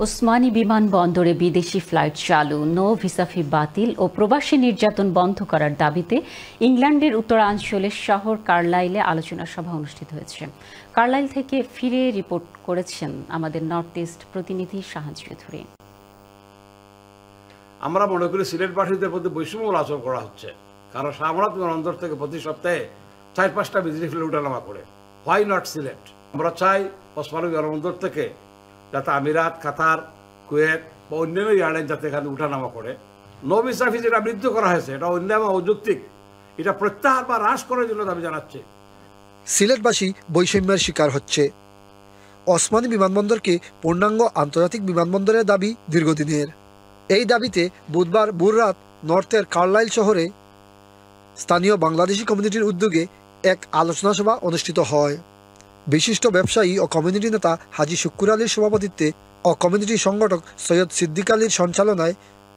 ওসমানী বিমানবন্দরে বিদেশি ফ্লাইট চালু, নো ভিসা ফি বাতিল ও প্রবাসী নির্যাতন বন্ধ করার দাবিতে ইংল্যান্ডের উত্তরাঞ্চলের শহর কার্লাইলে আলোচনা সভা অনুষ্ঠিত হয়েছে। কার্লাইল থেকে ফিরে রিপোর্ট করেছেন আমাদের নর্থ ইস্ট প্রতিনিধি শাহান চৌধুরী। আমরা মনে করি সিলেটবাসীদের প্রতি বৈষম্য আচরণ করা হচ্ছে, কারণ শাহমুরাদ বিমানবন্দর থেকে প্রতি সপ্তাহে 4-5টা বিদেশি ফ্লাইট ওঠানামা করে। Why not Sylhet? আমরা চাই ওসমানী বিমানবন্দর থেকে যাতে আমিরাত, কাতার, কুয়েত বা অন্যান্য এয়ারলাইন যাতে এখানে উঠানামা করে। নো ভিসা ফি যেটা বৃদ্ধি করা হয়েছে এটা অন্যায় এবং অযৌক্তিক, এটা প্রত্যাহার বা হ্রাস করার জন্য দাবি জানাচ্ছে। সিলেটবাসী বৈষম্যের শিকার হচ্ছে। ওসমানী বিমানবন্দরকে পূর্ণাঙ্গ আন্তর্জাতিক বিমানবন্দরের দাবি দীর্ঘদিনের। এই দাবিতে বুধবার ভোররাত নর্থের কার্লাইল শহরে স্থানীয় বাংলাদেশি কমিউনিটির উদ্যোগে এক আলোচনা সভা অনুষ্ঠিত হয়। বিশিষ্ট ব্যবসায়ী ও কমিউনিটি নেতা হাজি শুক্কুর আলীর সভাপতিত্বে ও কমিউনিটি সংগঠক সৈয়দ সিদ্দিক আলীর সঞ্চালনায়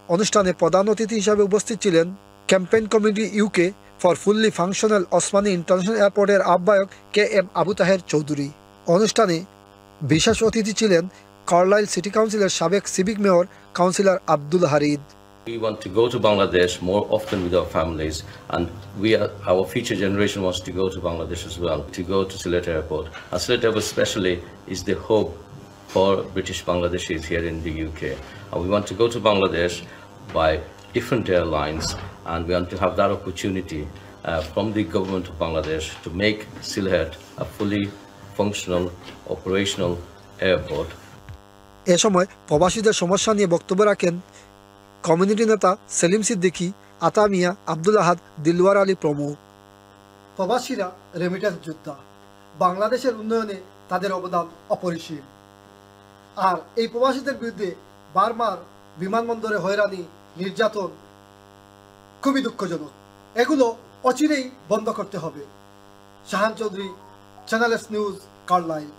অনুষ্ঠানে প্রধান অতিথি হিসাবে উপস্থিত ছিলেন campaign committee UK for fully functional Osmani international এয়ারপোর্টের আহ্বায়ক KM আবু তাহের চৌধুরী। অনুষ্ঠানে বিশেষ অতিথি ছিলেন কার্লাইল সিটি কাউন্সিলের সাবেক civic mayor councillor Abdul Harid. We want to go to Bangladesh more often with our families, and our future generation wants to go to Bangladesh as well, to go to Sylhet Airport. And Sylhet Airport especially is the hub for British Bangladeshis here in the UK. And we want to go to Bangladesh by different airlines, and we want to have that opportunity from the government of Bangladesh to make Sylhet a fully functional, operational airport. এ সময় প্রবাসীদের সমস্যা নিয়ে বক্তব্য রাখেন community নেতা সেলিম সিদ্দিকী, আতা মিয়া, আব্দুল আহাদ, দিলওয়ার আলী প্রমুখ। প্রবাসীরা remittance যোদ্ধা, বাংলাদেশের উন্নয়নে তাদের অবদান অপরিসীম। আর এই প্রবাসীদের বিরুদ্ধে বারবার বিমানবন্দরে হয়রানি, নির্যাতন খুবই দুঃখজনক। এগুলো অচিরেই বন্ধ করতে হবে। Shahan Chowdhury, channel S news, Carlyle.